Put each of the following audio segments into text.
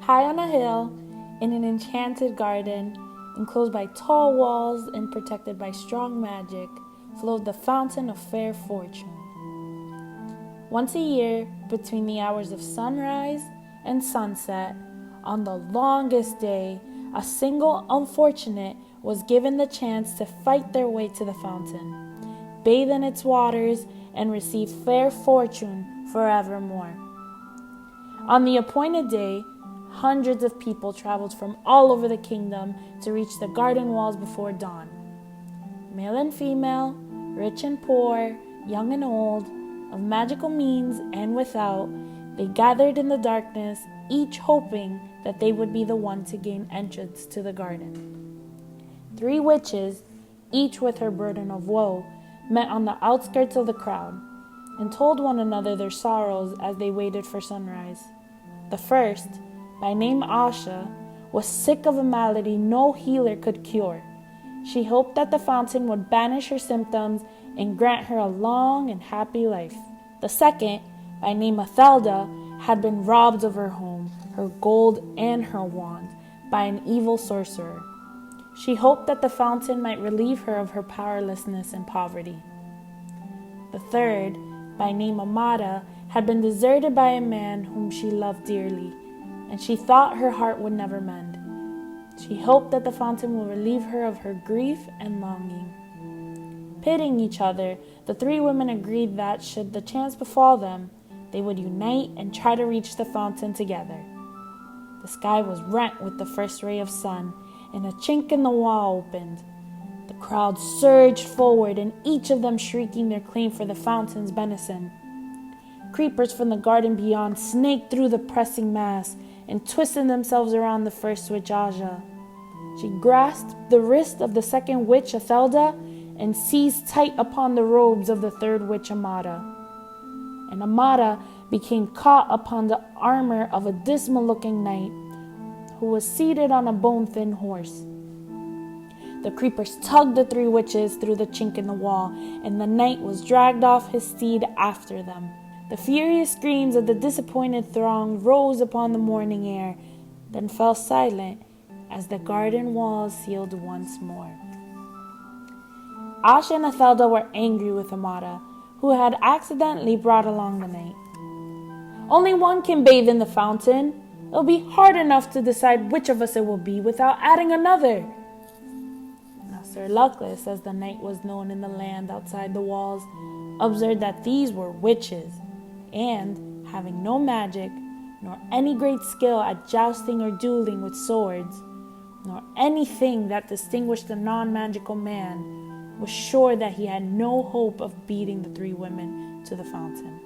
High on a hill, in an enchanted garden, enclosed by tall walls and protected by strong magic, flowed the fountain of fair fortune. Once a year, between the hours of sunrise and sunset, on the longest day, a single unfortunate was given the chance to fight their way to the fountain, bathe in its waters, and receive fair fortune forevermore. On the appointed day, hundreds of people traveled from all over the kingdom to reach the garden walls before dawn. Male and female, rich and poor, young and old, of magical means and without, they gathered in the darkness, each hoping that they would be the one to gain entrance to the garden. 3 witches, each with her burden of woe, met on the outskirts of the crowd and told one another their sorrows as they waited for sunrise. The first, by name Asha, was sick of a malady no healer could cure. She hoped that the fountain would banish her symptoms and grant her a long and happy life. The second, by name Athelda, had been robbed of her home, her gold, and her wand by an evil sorcerer. She hoped that the fountain might relieve her of her powerlessness and poverty. The third, by name Amada, had been deserted by a man whom she loved dearly, and she thought her heart would never mend. She hoped that the fountain would relieve her of her grief and longing. Pitying each other, the 3 women agreed that, should the chance befall them, they would unite and try to reach the fountain together. The sky was rent with the first ray of sun, and a chink in the wall opened. The crowd surged forward, and each of them shrieking their claim for the fountain's benison. Creepers from the garden beyond snaked through the pressing mass and twisted themselves around the first witch Aja. She grasped the wrist of the second witch Athelda and seized tight upon the robes of the third witch Amada. And Amada became caught upon the armor of a dismal-looking knight who was seated on a bone-thin horse. The creepers tugged the 3 witches through the chink in the wall, and the knight was dragged off his steed after them. The furious screams of the disappointed throng rose upon the morning air, then fell silent as the garden walls sealed once more. Asha and Athelda were angry with Amada, who had accidentally brought along the knight. Only one can bathe in the fountain. It'll be hard enough to decide which of us it will be without adding another. Now Sir Luckless, as the knight was known in the land outside the walls, observed that these were witches, and, having no magic, nor any great skill at jousting or dueling with swords, nor anything that distinguished a non-magical man, was sure that he had no hope of beating the 3 women to the fountain.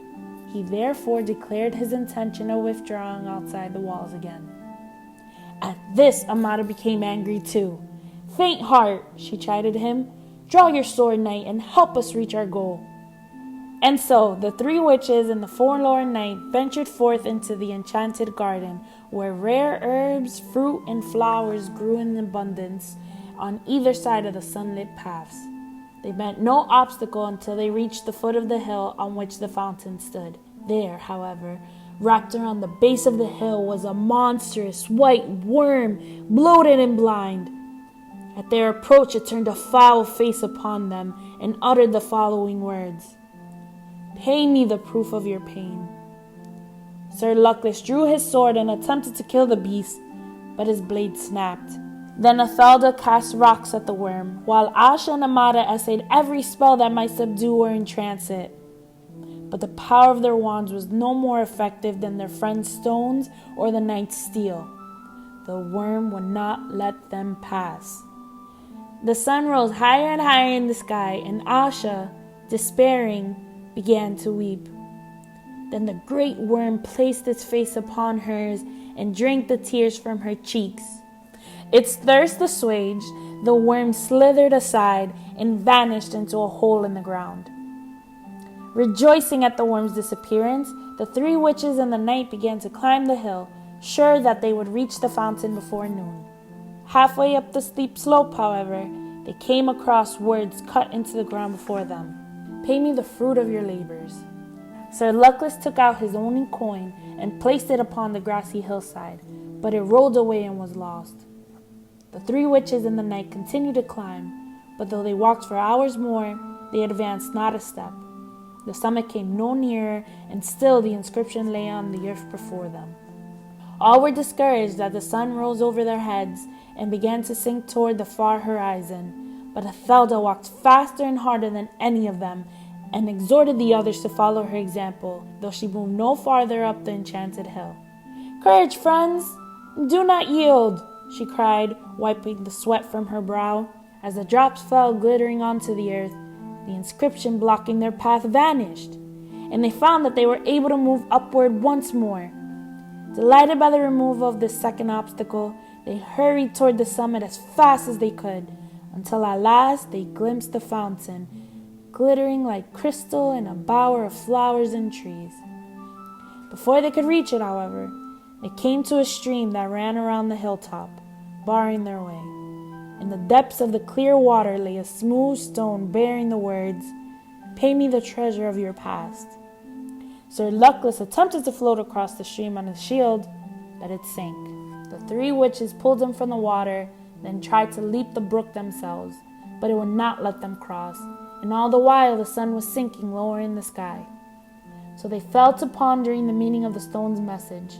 He therefore declared his intention of withdrawing outside the walls again. At this, Amada became angry too. "Faint heart," she chided him. "Draw your sword, knight, and help us reach our goal." And so the 3 witches and the forlorn knight ventured forth into the enchanted garden, where rare herbs, fruit, and flowers grew in abundance on either side of the sunlit paths. They met no obstacle until they reached the foot of the hill on which the fountain stood. There, however, wrapped around the base of the hill was a monstrous white worm, bloated and blind. At their approach, it turned a foul face upon them and uttered the following words: "Pay me the proof of your pain." Sir Luckless drew his sword and attempted to kill the beast, but his blade snapped. Then Athelda cast rocks at the worm, while Asha and Amada essayed every spell that might subdue or entrance it. But the power of their wands was no more effective than their friend's stones or the knight's steel. The worm would not let them pass. The sun rose higher and higher in the sky, and Asha, despairing, began to weep. Then the great worm placed its face upon hers and drank the tears from her cheeks. Its thirst assuaged, the worm slithered aside and vanished into a hole in the ground. Rejoicing at the worm's disappearance, the 3 witches and the knight began to climb the hill, sure that they would reach the fountain before noon. Halfway up the steep slope, however, they came across words cut into the ground before them: "Pay me the fruit of your labors." Sir Luckless took out his only coin and placed it upon the grassy hillside, but it rolled away and was lost. The three witches in the night continued to climb, but though they walked for hours more, they advanced not a step. The summit came no nearer, and still the inscription lay on the earth before them. All were discouraged as the sun rose over their heads and began to sink toward the far horizon. But Ethelda walked faster and harder than any of them, and exhorted the others to follow her example, though she moved no farther up the enchanted hill. "Courage, friends! Do not yield!" she cried, wiping the sweat from her brow. As the drops fell glittering onto the earth, the inscription blocking their path vanished, and they found that they were able to move upward once more. Delighted by the removal of this second obstacle, they hurried toward the summit as fast as they could, until at last they glimpsed the fountain, glittering like crystal in a bower of flowers and trees. Before they could reach it, however, they came to a stream that ran around the hilltop, barring their way. In the depths of the clear water lay a smooth stone bearing the words, "Pay me the treasure of your past." Sir Luckless attempted to float across the stream on his shield, but it sank. The three witches pulled him from the water, then tried to leap the brook themselves, but it would not let them cross, and all the while the sun was sinking lower in the sky. So they fell to pondering the meaning of the stone's message,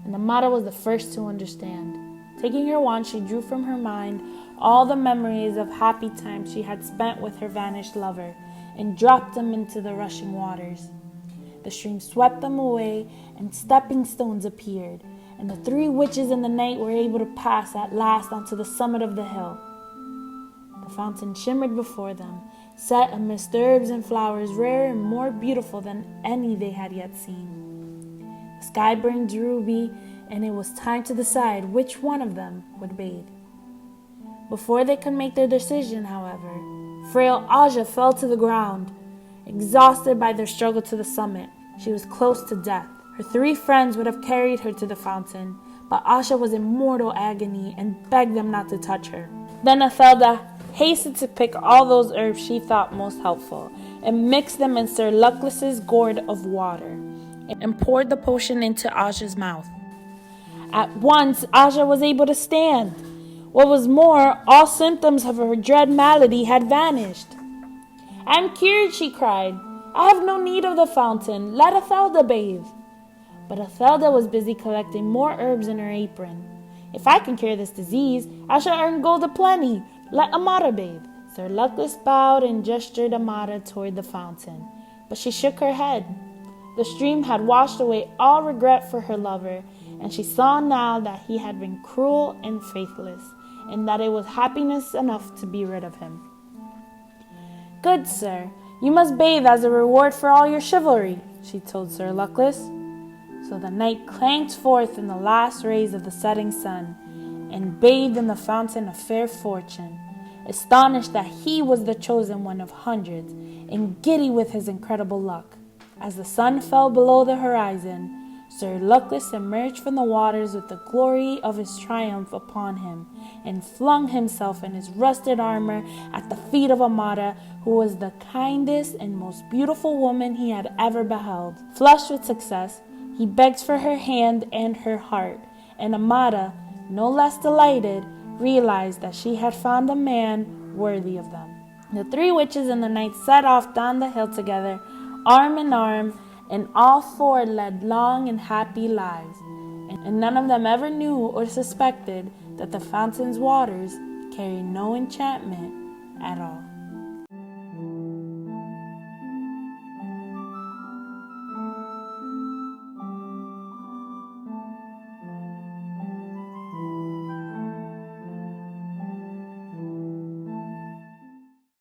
and Amata was the first to understand. Taking her wand, she drew from her mind all the memories of happy times she had spent with her vanished lover, and dropped them into the rushing waters. The stream swept them away, and stepping stones appeared, and the three witches in the night were able to pass at last onto the summit of the hill. The fountain shimmered before them, set amidst herbs and flowers rarer and more beautiful than any they had yet seen. The sky burned ruby, and it was time to decide which one of them would bathe. Before they could make their decision, however, frail Aja fell to the ground, exhausted by their struggle to the summit. She was close to death. Her three friends would have carried her to the fountain, but Asha was in mortal agony and begged them not to touch her. Then Ethelda hastened to pick all those herbs she thought most helpful and mixed them in Sir Luckless's gourd of water and poured the potion into Asha's mouth. At once, Asha was able to stand. What was more, all symptoms of her dread malady had vanished. "I'm cured," she cried. "I have no need of the fountain. Let Ethelda bathe." But Ethelda was busy collecting more herbs in her apron. "If I can cure this disease, I shall earn gold aplenty. Let Amata bathe." Sir Luckless bowed and gestured Amata toward the fountain, but she shook her head. The stream had washed away all regret for her lover, and she saw now that he had been cruel and faithless, and that it was happiness enough to be rid of him. "Good sir, you must bathe as a reward for all your chivalry," she told Sir Luckless. So the knight clanked forth in the last rays of the setting sun, and bathed in the fountain of fair fortune, astonished that he was the chosen one of hundreds, and giddy with his incredible luck. As the sun fell below the horizon, Sir Luckless emerged from the waters with the glory of his triumph upon him, and flung himself in his rusted armor at the feet of Amata, who was the kindest and most beautiful woman he had ever beheld. Flushed with success, he begged for her hand and her heart, and Amata, no less delighted, realized that she had found a man worthy of them. The three witches in the night set off down the hill together, arm in arm, and all four led long and happy lives, and none of them ever knew or suspected that the fountain's waters carried no enchantment at all.